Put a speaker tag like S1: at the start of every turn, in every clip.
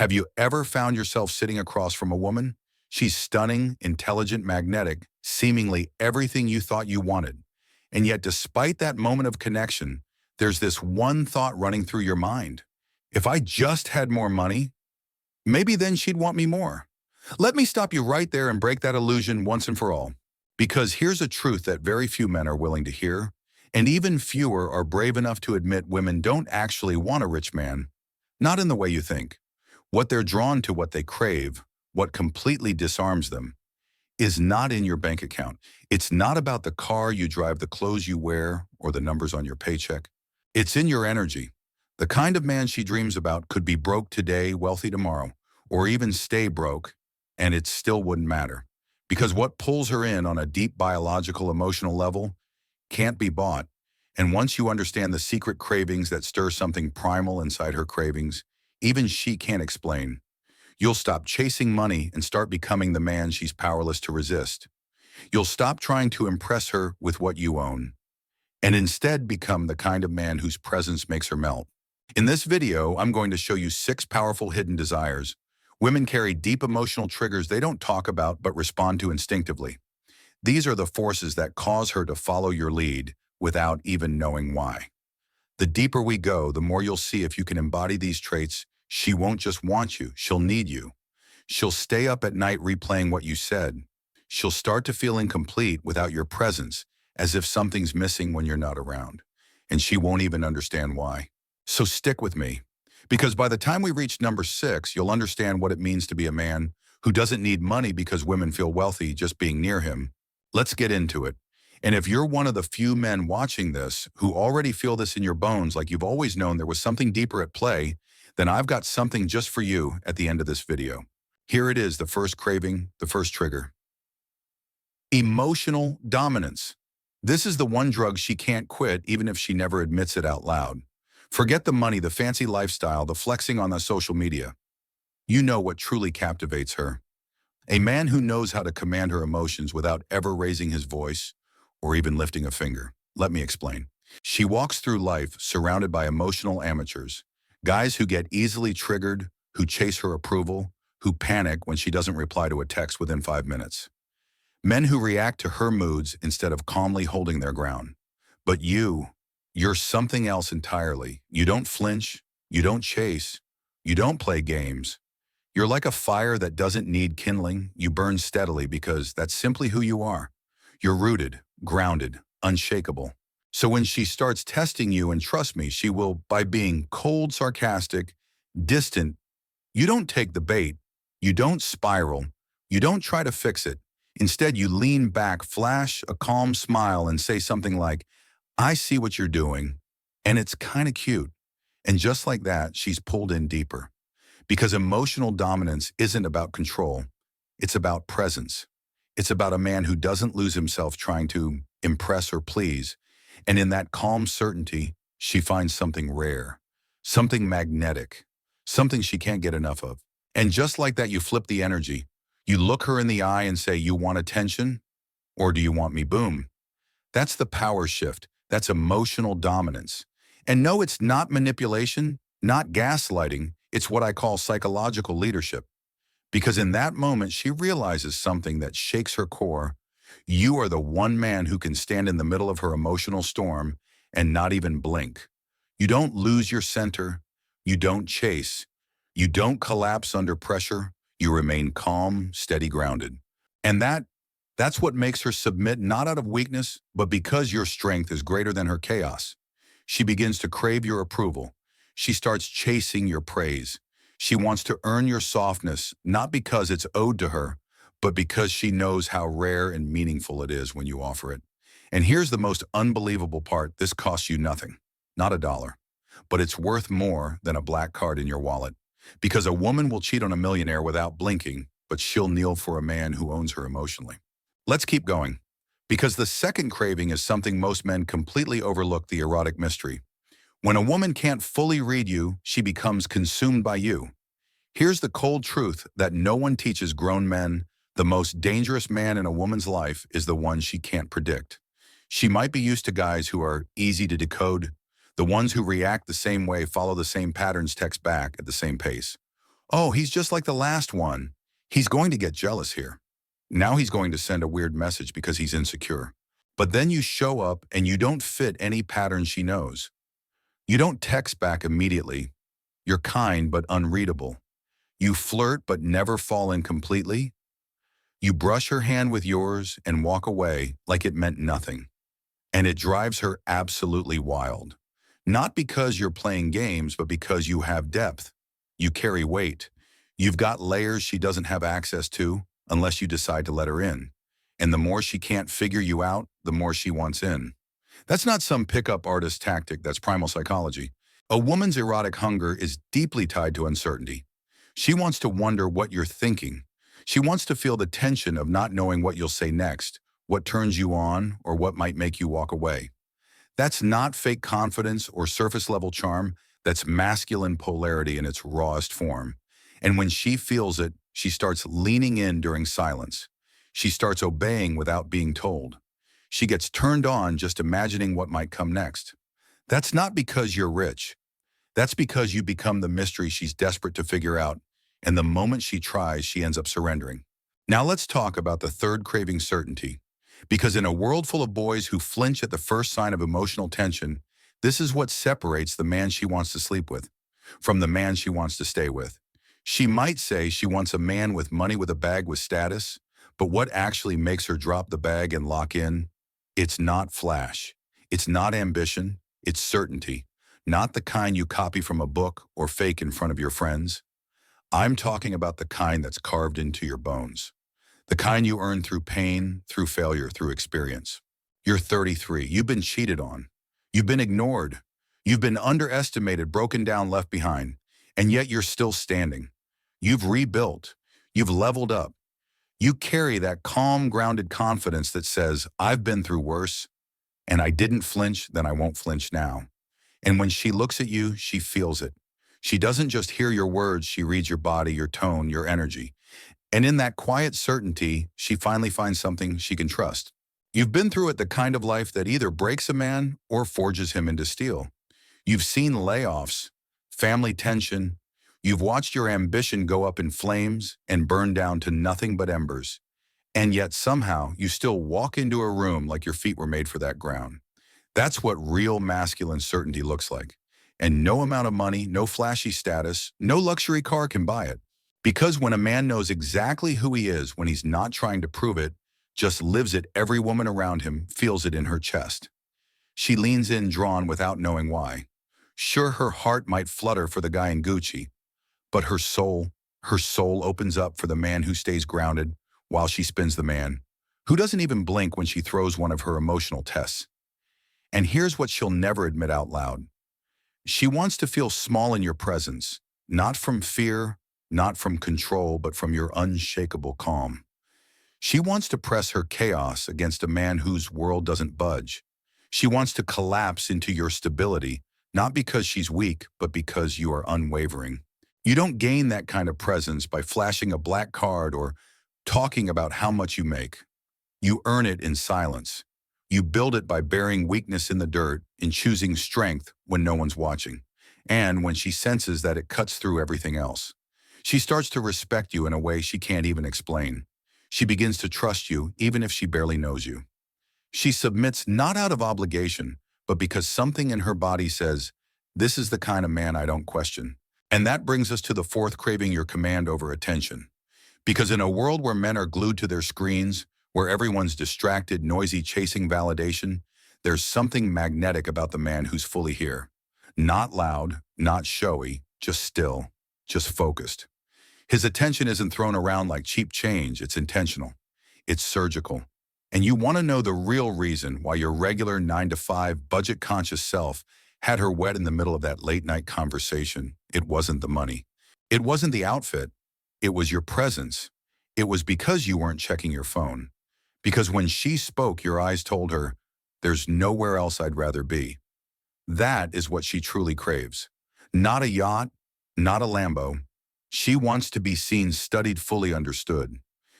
S1: Have you ever found yourself sitting across from a woman? She's stunning, intelligent, magnetic, seemingly everything you thought you wanted. And yet, despite that moment of connection, there's this one thought running through your mind. If I just had more money, maybe then she'd want me more. Let me stop you right there and break that illusion once and for all. Because here's a truth that very few men are willing to hear, and even fewer are brave enough to admit women don't actually want a rich man. Not in the way you think. What they're drawn to, what they crave, what completely disarms them, is not in your bank account. It's not about the car you drive, the clothes you wear, or the numbers on your paycheck. It's in your energy. The kind of man she dreams about could be broke today, wealthy tomorrow, or even stay broke, and it still wouldn't matter. Because what pulls her in on a deep biological, emotional level can't be bought. And once you understand the secret cravings that stir something primal inside her cravings, even she can't explain, you'll stop chasing money and start becoming the man she's powerless to resist. You'll stop trying to impress her with what you own, and instead become the kind of man whose presence makes her melt. In this video, I'm going to show you 6 powerful hidden desires. Women carry deep emotional triggers they don't talk about but respond to instinctively. These are the forces that cause her to follow your lead without even knowing why. The deeper we go, the more you'll see if you can embody these traits. She won't just want you, she'll need you. She'll stay up at night replaying what you said. She'll start to feel incomplete without your presence, as if something's missing when you're not around. And she won't even understand why. So stick with me, because by the time we reach number 6, you'll understand what it means to be a man who doesn't need money because women feel wealthy just being near him. Let's get into it. And if you're one of the few men watching this who already feel this in your bones, like you've always known there was something deeper at play, then I've got something just for you at the end of this video. Here it is, the first craving, the first trigger. Emotional dominance. This is the one drug she can't quit, even if she never admits it out loud. Forget the money, the fancy lifestyle, the flexing on the social media. You know what truly captivates her. A man who knows how to command her emotions without ever raising his voice or even lifting a finger. Let me explain. She walks through life surrounded by emotional amateurs. Guys who get easily triggered, who chase her approval, who panic when she doesn't reply to a text within 5 minutes. Men who react to her moods instead of calmly holding their ground. But you're something else entirely. You don't flinch, you don't chase, you don't play games. You're like a fire that doesn't need kindling. You burn steadily because that's simply who you are. You're rooted, grounded, unshakable. So when she starts testing you, and trust me, she will, by being cold, sarcastic, distant, you don't take the bait, you don't spiral, you don't try to fix it. Instead, you lean back, flash a calm smile, and say something like, "I see what you're doing, and it's kind of cute." And just like that, she's pulled in deeper. Because emotional dominance isn't about control, it's about presence. It's about a man who doesn't lose himself trying to impress or please. And in that calm certainty, she finds something rare, something magnetic, something she can't get enough of. And just like that, you flip the energy. You look her in the eye and say, "You want attention? Or do you want me?" Boom. That's the power shift. That's emotional dominance. And no, it's not manipulation, not gaslighting. It's what I call psychological leadership. Because in that moment, she realizes something that shakes her core. You are the one man who can stand in the middle of her emotional storm and not even blink. You don't lose your center. You don't chase. You don't collapse under pressure. You remain calm, steady, grounded. And that's what makes her submit, not out of weakness, but because your strength is greater than her chaos. She begins to crave your approval. She starts chasing your praise. She wants to earn your softness, not because it's owed to her, but because she knows how rare and meaningful it is when you offer it. And here's the most unbelievable part. This costs you nothing, not a dollar, but it's worth more than a black card in your wallet. Because a woman will cheat on a millionaire without blinking, but she'll kneel for a man who owns her emotionally. Let's keep going. Because the second craving is something most men completely overlook: the erotic mystery. When a woman can't fully read you, she becomes consumed by you. Here's the cold truth that no one teaches grown men. The most dangerous man in a woman's life is the one she can't predict. She might be used to guys who are easy to decode, the ones who react the same way, follow the same patterns, text back at the same pace. Oh, he's just like the last one. He's going to get jealous here. Now he's going to send a weird message because he's insecure. But then you show up and you don't fit any pattern she knows. You don't text back immediately. You're kind but unreadable. You flirt but never fall in completely. You brush her hand with yours and walk away like it meant nothing. And it drives her absolutely wild. Not because you're playing games, but because you have depth. You carry weight. You've got layers she doesn't have access to unless you decide to let her in. And the more she can't figure you out, the more she wants in. That's not some pickup artist tactic, that's primal psychology. A woman's erotic hunger is deeply tied to uncertainty. She wants to wonder what you're thinking. She wants to feel the tension of not knowing what you'll say next, what turns you on, or what might make you walk away. That's not fake confidence or surface-level charm. That's masculine polarity in its rawest form. And when she feels it, she starts leaning in during silence. She starts obeying without being told. She gets turned on just imagining what might come next. That's not because you're rich. That's because you become the mystery she's desperate to figure out, and the moment she tries, she ends up surrendering. Now let's talk about the third craving, certainty. Because in a world full of boys who flinch at the first sign of emotional tension, this is what separates the man she wants to sleep with from the man she wants to stay with. She might say she wants a man with money, with a bag, with status, but what actually makes her drop the bag and lock in? It's not flash. It's not ambition. It's certainty. Not the kind you copy from a book or fake in front of your friends. I'm talking about the kind that's carved into your bones. The kind you earn through pain, through failure, through experience. You're 33. You've been cheated on. You've been ignored. You've been underestimated, broken down, left behind. And yet you're still standing. You've rebuilt. You've leveled up. You carry that calm, grounded confidence that says, I've been through worse, and I didn't flinch, then I won't flinch now. And when she looks at you, she feels it. She doesn't just hear your words, she reads your body, your tone, your energy. And in that quiet certainty, she finally finds something she can trust. You've been through it, the kind of life that either breaks a man or forges him into steel. You've seen layoffs, family tension. You've watched your ambition go up in flames and burn down to nothing but embers. And yet somehow you still walk into a room like your feet were made for that ground. That's what real masculine certainty looks like. And no amount of money, no flashy status, no luxury car can buy it. Because when a man knows exactly who he is, when he's not trying to prove it, just lives it, every woman around him feels it in her chest. She leans in, drawn without knowing why. Sure, her heart might flutter for the guy in Gucci, but her soul opens up for the man who stays grounded while she spins the man, who doesn't even blink when she throws one of her emotional tests. And here's what she'll never admit out loud. She wants to feel small in your presence, not from fear, not from control, but from your unshakable calm. She wants to press her chaos against a man whose world doesn't budge. She wants to collapse into your stability, not because she's weak, but because you are unwavering. You don't gain that kind of presence by flashing a black card or talking about how much you make. You earn it in silence. You build it by bearing weakness in the dirt, in choosing strength when no one's watching, and when she senses that it cuts through everything else. She starts to respect you in a way she can't even explain. She begins to trust you even if she barely knows you. She submits not out of obligation, but because something in her body says, this is the kind of man I don't question. And that brings us to the fourth craving, your command over attention. Because in a world where men are glued to their screens, where everyone's distracted, noisy, chasing validation, there's something magnetic about the man who's fully here. Not loud, not showy, just still, just focused. His attention isn't thrown around like cheap change, it's intentional. It's surgical. And you want to know the real reason why your regular 9-to-5 budget-conscious self had her wet in the middle of that late-night conversation. It wasn't the money. It wasn't the outfit. It was your presence. It was because you weren't checking your phone. Because when she spoke, your eyes told her, there's nowhere else I'd rather be. That is what she truly craves. Not a yacht, not a Lambo. She wants to be seen, studied, fully understood.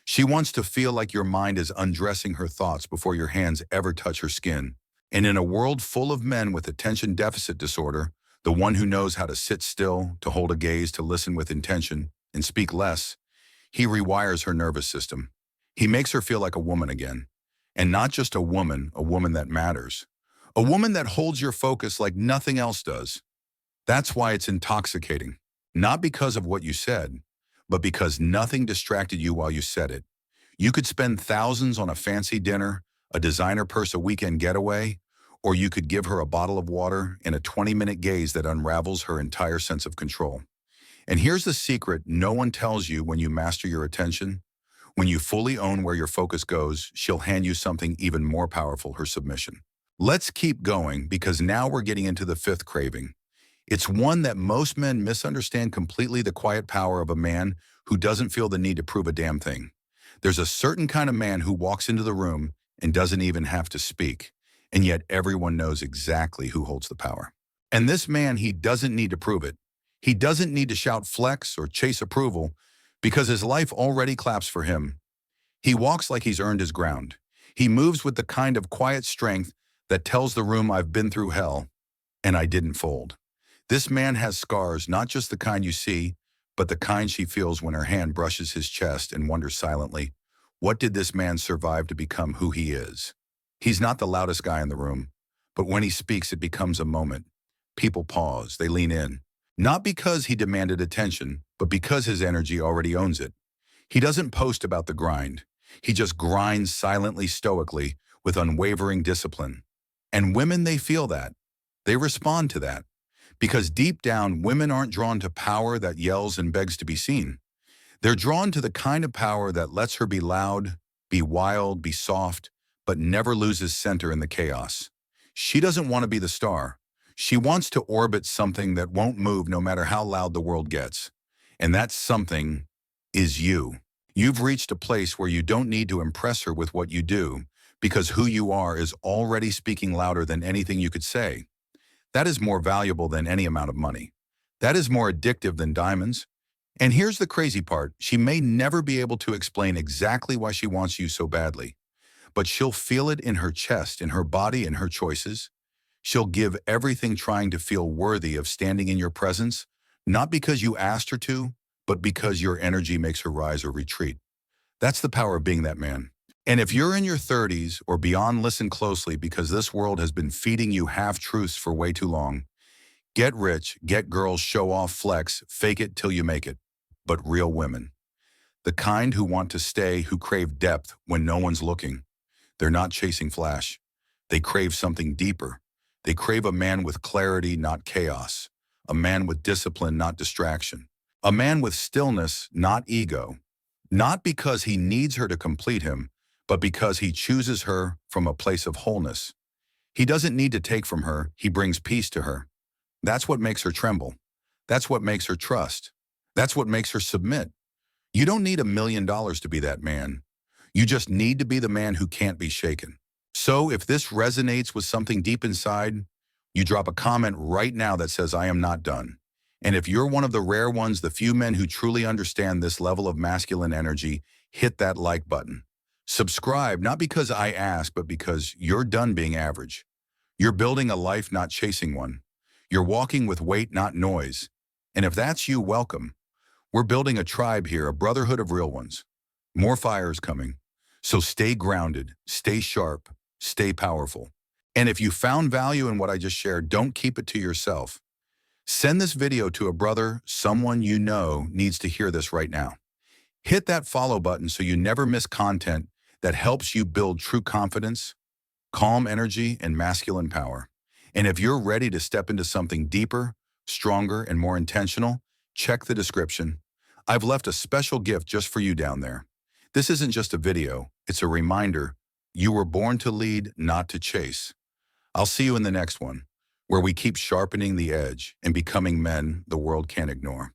S1: She wants to feel like your mind is undressing her thoughts before your hands ever touch her skin. And in a world full of men with attention deficit disorder, the one who knows how to sit still, to hold a gaze, to listen with intention, and speak less, he rewires her nervous system. He makes her feel like a woman again. And not just a woman that matters. A woman that holds your focus like nothing else does. That's why it's intoxicating. Not because of what you said, but because nothing distracted you while you said it. You could spend thousands on a fancy dinner, a designer purse, a weekend getaway, or you could give her a bottle of water and a 20-minute gaze that unravels her entire sense of control. And here's the secret no one tells you: when you master your attention, when you fully own where your focus goes, she'll hand you something even more powerful: her submission. Let's keep going, because now we're getting into the fifth craving. It's one that most men misunderstand completely: the quiet power of a man who doesn't feel the need to prove a damn thing. There's a certain kind of man who walks into the room and doesn't even have to speak, and yet everyone knows exactly who holds the power. And this man, he doesn't need to prove it. He doesn't need to shout flex or chase approval, because his life already claps for him. He walks like he's earned his ground. He moves with the kind of quiet strength that tells the room, I've been through hell, and I didn't fold. This man has scars, not just the kind you see, but the kind she feels when her hand brushes his chest and wonders silently, what did this man survive to become who he is? He's not the loudest guy in the room, but when he speaks, it becomes a moment. People pause, they lean in. Not because he demanded attention, but because his energy already owns it. He doesn't post about the grind. He just grinds silently, stoically, with unwavering discipline. And women, they feel that. They respond to that. Because deep down, women aren't drawn to power that yells and begs to be seen. They're drawn to the kind of power that lets her be loud, be wild, be soft, but never loses center in the chaos. She doesn't want to be the star. She wants to orbit something that won't move no matter how loud the world gets. And that something is you. You've reached a place where you don't need to impress her with what you do, because who you are is already speaking louder than anything you could say. That is more valuable than any amount of money. That is more addictive than diamonds. And here's the crazy part: she may never be able to explain exactly why she wants you so badly, but she'll feel it in her chest, in her body, in her choices. She'll give everything trying to feel worthy of standing in your presence, not because you asked her to, but because your energy makes her rise or retreat. That's the power of being that man. And if you're in your 30s or beyond, listen closely, because this world has been feeding you half-truths for way too long. Get rich, get girls, show off, flex, fake it till you make it. But real women. The kind who want to stay, who crave depth when no one's looking. They're not chasing flash. They crave something deeper. They crave a man with clarity, not chaos. A man with discipline, not distraction. A man with stillness, not ego. Not because he needs her to complete him, but because he chooses her from a place of wholeness. He doesn't need to take from her, he brings peace to her. That's what makes her tremble. That's what makes her trust. That's what makes her submit. You don't need $1 million to be that man. You just need to be the man who can't be shaken. So if this resonates with something deep inside, you drop a comment right now that says, I am not done. And if you're one of the rare ones, the few men who truly understand this level of masculine energy, hit that like button. Subscribe, not because I ask, but because you're done being average. You're building a life, not chasing one. You're walking with weight, not noise. And if that's you, welcome. We're building a tribe here, a brotherhood of real ones. More fires coming. So stay grounded, stay sharp, stay powerful. And if you found value in what I just shared, don't keep it to yourself. Send this video to a brother, someone you know needs to hear this right now. Hit that follow button so you never miss content that helps you build true confidence, calm energy, and masculine power. And if you're ready to step into something deeper, stronger, and more intentional, check the description. I've left a special gift just for you down there. This isn't just a video, it's a reminder you were born to lead, not to chase. I'll see you in the next one, where we keep sharpening the edge and becoming men the world can't ignore.